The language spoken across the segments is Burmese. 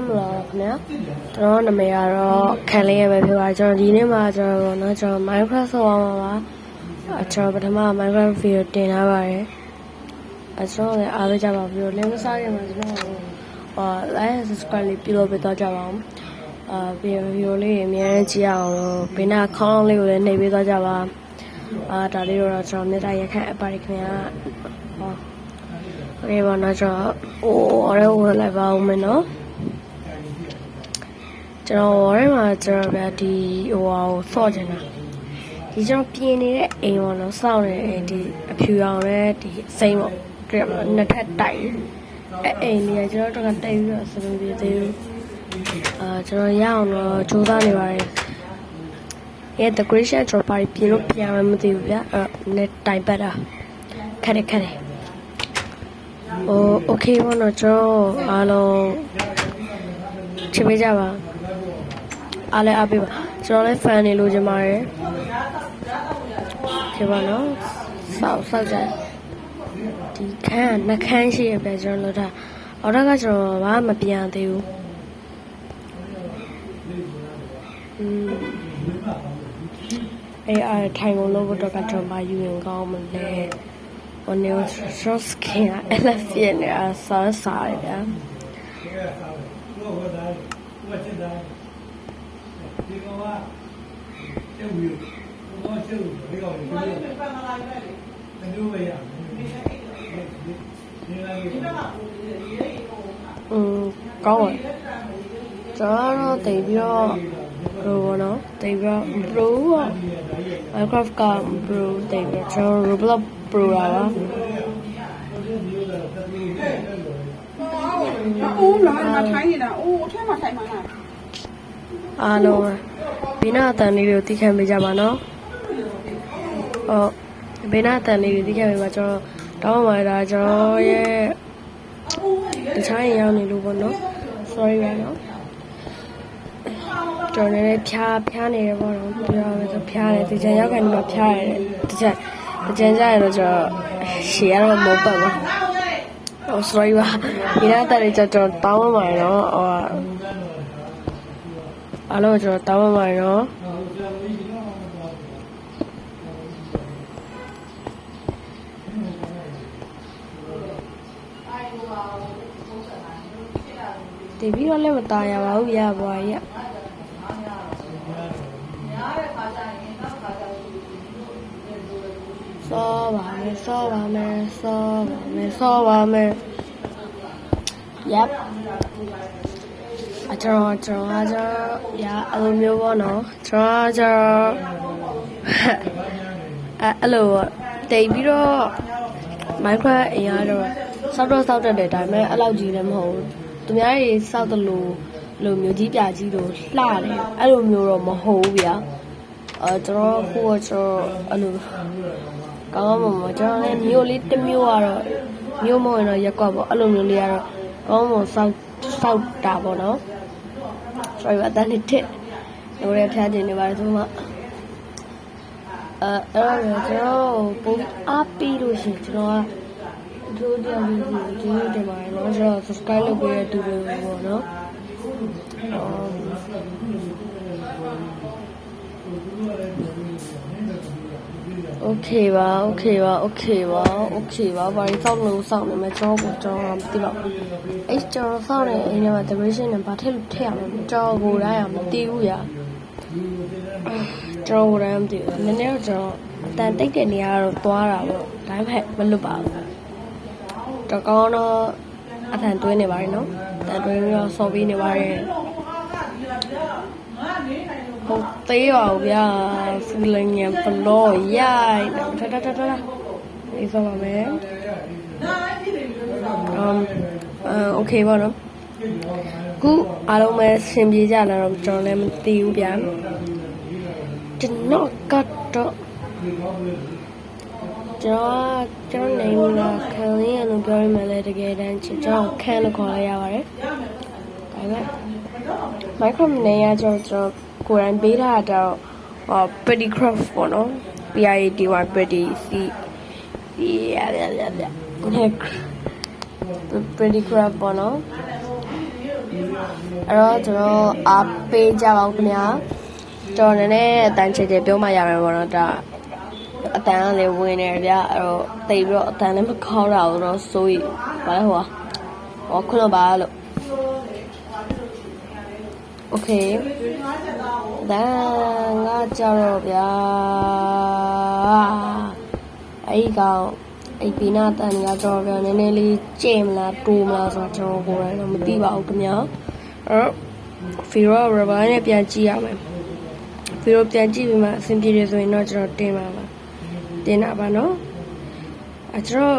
그냥 저런 메아로 캘리에 배워 저 리네마 저 마인크래프트 와마 저 버터마 마인크래프트 비디오တင်ထားပါတယ်ကျွန်တော်လည်းအားပေးကြပါပြီးတော့ link စားရမှာကျွန်တော်like and subscribe လေးပြုလုပ်ပေးတော့ကြပါအောင်ဗီဒီယိုလေးအများကြီးကြည့်အောင်လို့ဘေးနာခေါင်းလေးကိုလည်းနှိပ်ပေးတော့ကြပါဒါလေးတော့ကျွန်တော်မြေတားရခန့်အပါရခင်ဗျာဒီဘောနော်ကျွန်တော်ရဲဝင်လိုက်ပါဦးမယ်နော်ကျွန်တော်ရဲမှာကျွန်တော်ဗျာဒီဟိုဟာကိုဆော့ချင်တာဒီကျွန်တော်ပြင်နေတဲ့အိမ်ပေါ့နော်စောင့်နေတဲ့အိမ်ဒီအဖြူအောင်တဲ့ဒီစိမ့်ပေါ့တွေ့ရမလားနှစ်ထပ်တိုက်အိမ်လေးကကျွန်တော်တို့ကတိတ်ပြီးတော့စလုံးပြသေးဘူးကျွန်တော်ရအောင်တော့ကြိုးစားနေပါတယ်ရဲ့ the great share ကျွန်တော်ပါပြင်လို့ပြန်မှမသိဘူးဗျာနဲ့တိုင်ပတ်တာခက်တယ်โอเคပေါ့နော်ကျွန်တော်အားလုံးချစ်ပေးကြပါအားလည်းအားပေးပါကျွန်တော်လည်း fan နေလို့ချင်ပါတယ်ခေပါနော်စောက်ကြဒီခန်းနှခမ်းရှိရပဲကျွန်တော်တို့အော်တော့ကကျွန်တော်ဘာမှမပြန်သေးဘူးအားထိုင်ကုန်လို့တော့ကကျွန်တော်မယူရင်ကောင်းမလဲဟိုနေရော့စကင်အဲ့လက်ပြင်းနေအစားရဗျာကောင်းတယ်ကျွန်တော်တိတ်ပြီးတော့ဘောနော်တိတ်ပြီးတော့ pro Minecraft က pro တိတ်ပြီးကျွန်တော် Roblox pro လာပါအိုးလာမထိုင်းနေတာအိုးအထက်မှာထိုင်မှာလားအားလုံးဘေးနာအတန်လေးတွေကိုသိခံပေးကြပါနော်ဘေးနာအတန်လေးတွေသိခံပေးပါကျွန်တော်တောင်းပါတာကျွန်တော်ရဲ့တခြားရင်ရောက်နေလို့ပေါ့နော် sorry ပါနော်ကျွန်တော်လည်းဖျားနေတယ်ပေါ့နော်ပြောရမယ်ဆိုဖျားတယ်ဒီချင်ရောက်ကန်ဒီမှာဖျားရတယ်ဒီချင်ကြရတော့ကျွန်တော်ရှည်ရတော့မဟုတ်ပါဘူးsorry ပါဒီနာတည်းကျွန်တော်တောင်းပါမယ်နော်အားလုံးကျွန်တော်တောင်းပါမယ်နော်ဒီပြီးတော့လည်းမตายရပါဘူးရပါရဲ့စောပါမယ်yep ကျွန်တော်ရအဲ့လိုမျိုးပေါ့နော်ကျွန်တော်အဲ့လိုတိတ်ပြီးတော့ Minecraft အရင်ကတော့စောက်တတ်တယ်ဒါပေမဲ့အဲ့လောက်ကြီးလည်းမဟုတ်ဘူးသူများတွေစောက်တယ်လို့မျိုးကြီးပြကြီးလို့လှတယ်အဲ့လိုမျိုးတော့မဟုတ်ဘူးဗျာကျွန်တော်အဲ့လိုကောင်းမကျွန်တော်လည်းမျိုးလေးတစ်မျိုးကတော့မျိုးမဟုတ်ရင်တော့ရက်ကွက်ပေါ့အဲ့လိုမျိုးလေးကတော့ကောင်းမစောက်တာပေါ့နော် sorry ပါတန်းနေတစ်လိုရဲဖျားတင်နေပါတယ်သူမှအဲ့တော့ကျွန်တော်ပုံအားပြီးလို့ရှိရင်ကျွန်တော်ကတို့တရားပြီးဒီတင်ပါတယ်နော်ကျွန်တော် subscribe လုပ်ပေးတဲ့သူတွေပေါ့နော်โอเคပါဘာလို့စောင့်နေမှာကျွန်တော်မသိပါဘူးအဲ့ကျွန်တော်စောင့်နေအိမ်ထဲမှာ decoration နဲ့ဘာထည့်ရမလဲကျွန်တော်ကိုယ်တိုင်းမသိဘူးရာကျွန်တော်ကိုယ်တိုင်းမသိဘူးနည်းနည်းတော့ကျွန်တော်အတန်တိတ်တဲ့နေရာတော့သွားတာပေါ့ဒါပေမဲ့မလွတ်ပါဘူးတော့ကောင်းတော့အတန်တွင်းနေပါတယ်နော်အတန်တွင်းပြီးတော့ဆော်ပြီးနေပါတယ်ဟုတ်သေးပါဘူးဗျာဖူလင်းရပလောရိုက်ထအေးဆိုပါမယ်โอเคပါနော်ခုအားလုံးပဲဆင်ပြေကြလာတော့ကျွန်တော်လည်းမသိဘူးဗျာကျွန်တော်ကတော့ကျွန်တော်နေလာခံရရင်လို့ပြောရမယ်လေတကယ်တမ်းကျွန်တော်ခံလို့ခေါ်လိုက်ရပါတယ်ဒါပေမဲ့ Minecraft နေရကျွန်တော်ကိုယ်တိုင်ပေးထားတော့pretty craft ပေါ့နော် PIATY pretty pretty craft ပေါ့နော် အဲ့တော့ကျွန်တော်အားပေးကြပါဦးခင်ဗျာကျွန်တော်လည်းအတန်ချေချေပြောမှရမယ်ပေါ့နော်ဒါအတန်ကလည်းဝင်နေတယ်ဗျာအဲ့တော့တိတ်ပြီးတော့အတန်လည်းမခေါက်တာတော့စိုးရိမ်ဘာလဲဟိုခုနပါလို့โอเคဒါငါကြတော့ဗျာအဲ့ကောင်အဲ့ပီနာတန်ကကြတော့ဗျာနည်းနည်းလေးကျဲမလားတိုးမလားဆိုတော့ကျွန်တော်ကိုယ်တိုင်တော့မသိပါဘူးခင်ဗျာအဲ့ဖီရောရဘာနဲ့ပြန်ကြည့်ရမယ်ဖီရောပြန်ကြည့်ပြီးမှအဆင်ပြေတယ်ဆိုရင်တော့ကျွန်တော်တင်ပါပါတင်တာပါနော်ကျွန်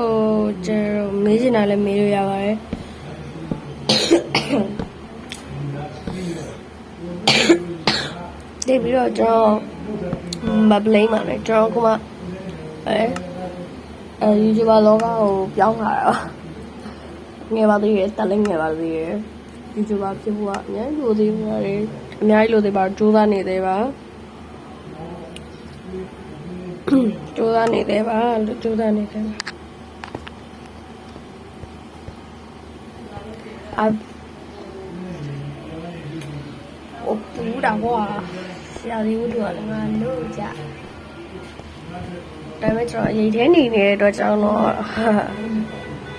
တော်မေးချင်တာလည်းမေးလို့ရပါတယ်ဒီပြီးတော့ကျွန်တော်မပလိမ့်ပါနဲ့ကျွန်တော်ကမှYouTuber လောကကိုပြောင်းလာတာငယ်ပါသေးတယ်တက်လည်းငယ်ပါသေးတယ် YouTuber ဖြစ်ဖို့ကအများကြီးလိုသေးပါတယ်အများကြီးလိုသေးပါကြိုးစားနေသေးပါကြိုးစားနေသေးပါလို့ကြိုးစားနေသေးပါ我不的话，小礼物多了嘛，弄家。但是这一天里面都讲了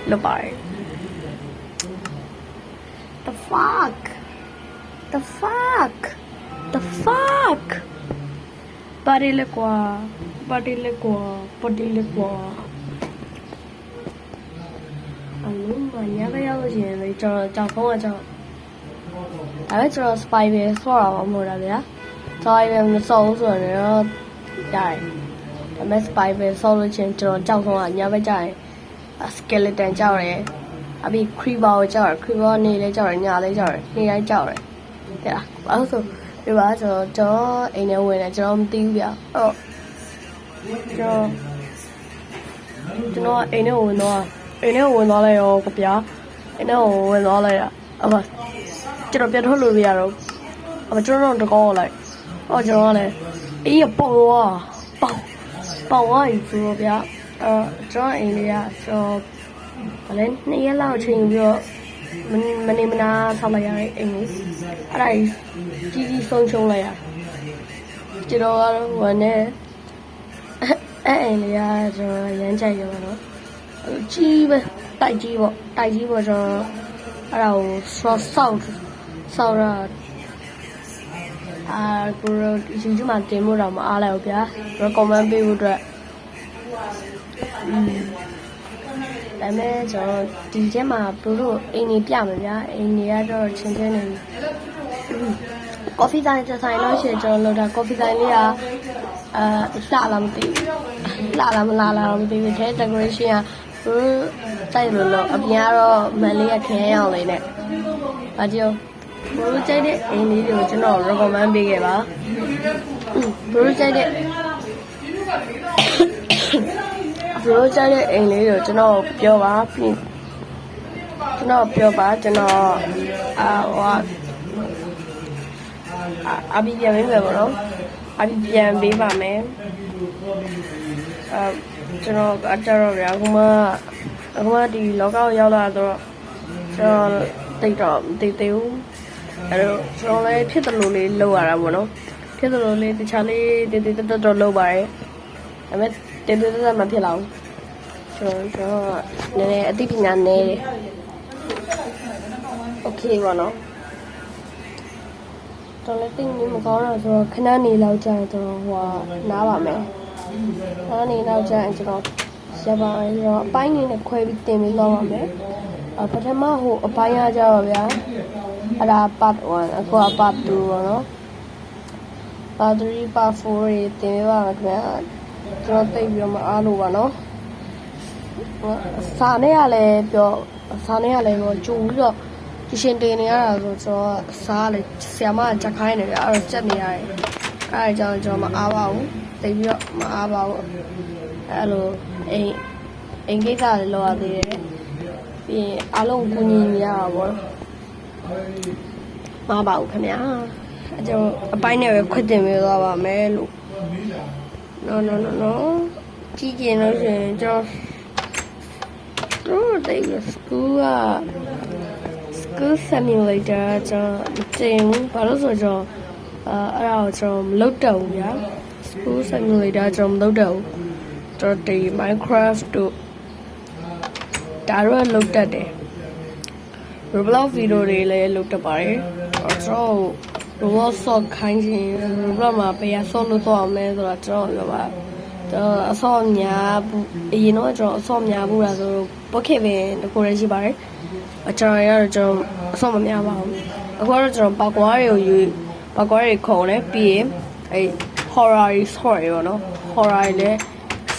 600。The fuck? The fuck? The fuck? 巴黎了瓜，巴黎了瓜，巴黎了瓜。啊，你妈呀个要钱嘞，找工啊找。အဲ့ကျွန်တော် spy ပဲဆော့တာမဟုတ်တာဗျာ spy ပဲမဆော့ဘူးဆိုတော့ရတယ်ဒါပေမဲ့ spy ပဲဆော့လို့ချင်းကျွန်တော်ကြောက်ဆုံးကညဘက်ကျရင် skeleton ကြောက်တယ်အပြီး creeper ကိုကြောက်တယ် creeper နေလဲကြောက်တယ်ညလဲကြောက်တယ်နေ့တိုင်းကြောက်တယ်တဲ့လားဘာလို့ဆိုဒီပါကျွန်တော်အိမ်ထဲဝင်တယ်ကျွန်တော်မသိဘူးဗျာအဲ့တော့ကျွန်တော်အိမ်ထဲဝင်သွားလိုက်ရောဗျာအိမ်ထဲဝင်သွားလိုက်တာကျွန်တော်ပြန်ထုတ်လို့မရတော့ကျွန်တော်တကောလိုက်ကျွန်တော်ကလည်းအေးပေါသွားပြီဆိုတော့ဗျာကျွန်တော်အိမ်လေးကကျွန်တော်ဗလဲ2ရက်လောက်ချိန်ပြီးတော့မနေမနာဆောက်လိုက်ရတဲ့အိမ်လေးအဲ့ဒါကြီးဆုံးရှုံးလိုက်ရကျွန်တော်ကတော့ဟိုနဲ့အိမ်လေးကကျွန်တော်ရမ်းကြိုက်ရပါတော့ကြီးပဲတိုက်ကြီးပေါ့ကျွန်တော်အဲ့ဒါကိုဆောက်ရကိုရYouTube မှာတင်ဖို့တော့မအားလိုက်ဘူးဗျာ recommend ပေးဖို့အတွက်ဒါပေမဲ့ကျွန်တော်ဒီထဲမှာတို့အိမ်ကြီးပြမယ်ဗျာအိမ်ကြီးကတော့ချင်းချင်းနေcoffee ဆိုင်ဆိုင်လို့ရှိရင်ကျွန်တော်လောက်တာ coffee ဆိုင်လေးကလှလာမသိဘူးလှလာမလားမသိဘူးထဲ decoration ကတို့စိုက်လို့အပြင်ကတော့မန်လေးကခင်းအောင်လေးနဲ့ဘာကြောဘိုးကြိုက်တဲ့အိမ်လေးတွေကိုကျွန်တော် recommend ပေးခဲ့ပါဘိုးကြိုက်တဲ့အိမ်လေးကိုကျွန်တော်ပြောပါပြီးကျွန်တော်အဘိပြန်ပေးမယ်ပေါ့နော်အဘိပြန်ပေးပါမယ်ကျွန်တော်အကြတော့ဗျာအခုမှဒီလောကကိုရောက်လာတော့ကျွန်တော်တိတ်တော့မသိသေးဘူးအဲ့တော့ကျွန်တော်လည်းဖြစ်တယ်လို့လေးလုပ်ရတာပေါ့နော်ဖြစ်တယ်လို့လေးတခြားလေးတေးတော့လုပ်ပါတယ်ဒါပေမဲ့တေးမဖြစ်လာဘူးကျွန်တော်နည်းနည်းအသိပညာနည်းတယ်โอเคပါနော်တော်လည်းသိနေမကောင်းတော့ဆိုတော့ခဏနေလောက်ကြာရင်ကျွန်တော်နားပါမယ်ခဏနေလောက်ကြာရင်ကျွန်တော်ရပ်ပါမယ်ဆိုတော့အပိုင်းငင်းနဲ့ခွဲပြီးတင်ပြီးတော့ပါမယ်ပထမအပိုင်းရကြတော့ဗျာအဲ့ဒါ part 1အခုက part 2ပေါ့နော် part 3 part 4တွေတင်ပေးပါမယ်ခင်ဗျာကျွန်တော်သိပြီးတော့မအားလို့ပါနော်စာနဲ့ကလည်းပေါ့ကြုံပြီးတော့ရှင်တင်နေရတာဆိုတော့စားလေဆရာမကချက်ခိုင်းနေတယ်အဲ့တော့ချက်နေရတယ်အဲ့ဒါကြောင့်ကျွန်တော်မအားပါဘူးသိပြီးတော့မအားပါဘူးအဲ့လိုအိမ်ကိစ္စတွေလုပ်ရသေးတယ်ပြီးရင်အားလုံးကိုညီရတာပေါ့မအားပါဘူးခင်ဗျာအဲ့ကျွန်တော်အပိုင်းနဲ့ပဲခွတ်တင်ပေးသွားပါမယ်လို့ no ကြည့်ကြည့်လို့ရှင်ကျွန်တော်တို့တိတ် school School Simulator ကျွန်တော်တင်ဘာလို့ဆိုတော့အဲ့ဒါကိုကျွန်တော်မလုပ်တော့ဘူးဗျာ School Simulator ကျွန်တော်မလုပ်တော့ဘူးကျွန်တော်ဒီ Minecraft တို့ဒါတော့လုပ်တတ်တယ် Roblox video တွေလည်းလုပ်တတ်ပါတယ်ကျွန်တော် Roblox ဆော့ခိုင်းခြင်း Roblox မှာဘယ်ဟာဆော့လို့တော့အောင်လဲဆိုတော့ကျွန်တော်ပြောပါကျွန်တော်အဆော့များဘူးအရင်တော့ကျွန်တော်အဆော့များဘူးလားဆိုတော့ပုတ်ခဲ့ပင်တခုလည်းရှိပါတယ်ကျွန်တော်ရတော့ကျွန်တော်အဆော့မများပါဘူးအခုတော့ကျွန်တော်ပါကွာတွေကိုယူပါကွာတွေခုံတယ်ပြီးရင်အဲ horror တွေဆော့ရပေါ့နော် horror တွေလည်း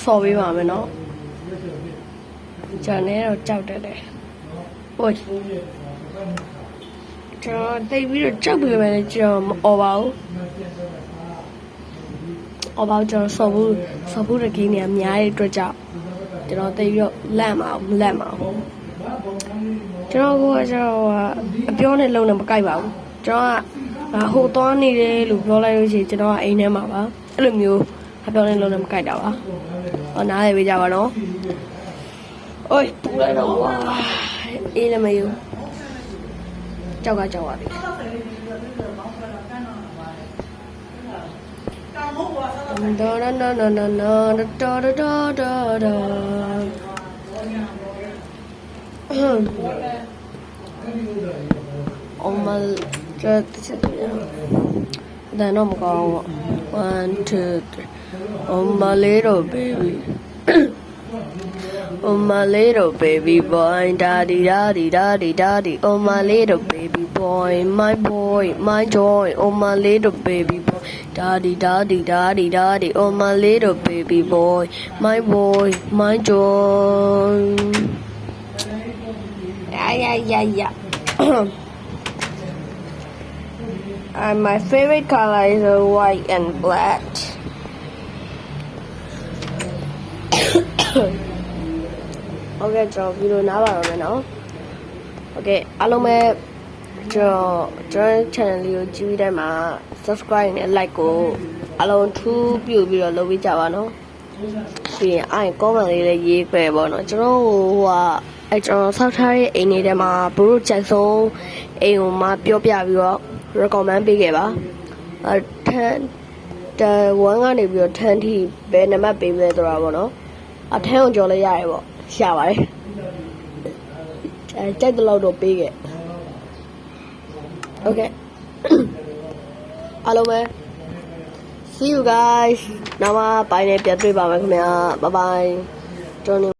ဆော့ပေးပါမယ်နော်ကျွန်တော်လည်းတော့ကြောက်တတ်တယ်ဟုတ်ကျွန်တော်တိတ်ပြီးတော့ကြောက်ပြီးပဲကျွန်တော်မအော်ပါဘူးအော်ပါကျွန်တော်ဆော့ဘူးတဲ့ဂိမ်းတွေအများကြီးအတွက်ကြောင့်ကျွန်တော်တိတ်ပြီးတော့လန့်မအောင်ကျွန်တော်ကအပြောနဲ့လုံးနဲ့မကိုက်ပါဘူးကျွန်တော်ကဟိုသွားနေတယ်လို့ပြောလိုက်လို့ရှိရင်ကျွန်တော်ကအိမ်ထဲမှာပါအဲ့လိုမျိုးအပြောနဲ့လုံးနဲ့မကိုက်တာပါဟောနားရပေးကြပါတော့အိုးပူလိုက်တော့ဝါအေးလည်းမယူကြောက်ကကြောက်ပါပြီဒေါ်နော်နော်နော်နော်ဒေါ်Omal just then I'm going 1 2 3 oh my little baby oh my little baby boy daddy daddy daddy daddy oh my little baby boy my joy oh my little baby boy daddy daddy daddy daddy oh my little baby boy my joy yeah And my favorite color is white and black. Okay, ကျွန်တော်ဗီဒီယိုနားပါတော့မယ်နော် Okay အားလုံးပဲကျွန်တော် channel လေးကိုကြည့်ပြီးတိုင်းမှာ subscribe နဲ့ like ကိုအားလုံးထူးပြုပြီးတော့လုပ်ပေးကြပါနော်ပြီးရင်အဲ့ comment လေးလည်းရေးခဲ့ပါတော့ကျွန်တော်ကျွန်တော်ဆောက်ထားတဲ့အိမ်လေးထဲမှာဘို့ကြိုက်ဆုံးအိမ်ကိုမှပြောပြပြီးတော့ recommend ပေးခဲ့ပါ1ကနေပြီးတော့10ထိဘယ်နံပါတ်ပေးမလဲဆိုတာပေါ့နော်အထက်အောင်ကြော်လိုက်ရတယ်ပေါ့ရှာပါတယ်ကြိုက်တဲ့လောက်တော့ပေးခဲ့ Okay အားလုံးပဲ see you guys နောက်မှပိုင်းနဲ့ပြန်တွေ့ပါမယ်ခင်ဗျာ bye bye ကျွန်တော်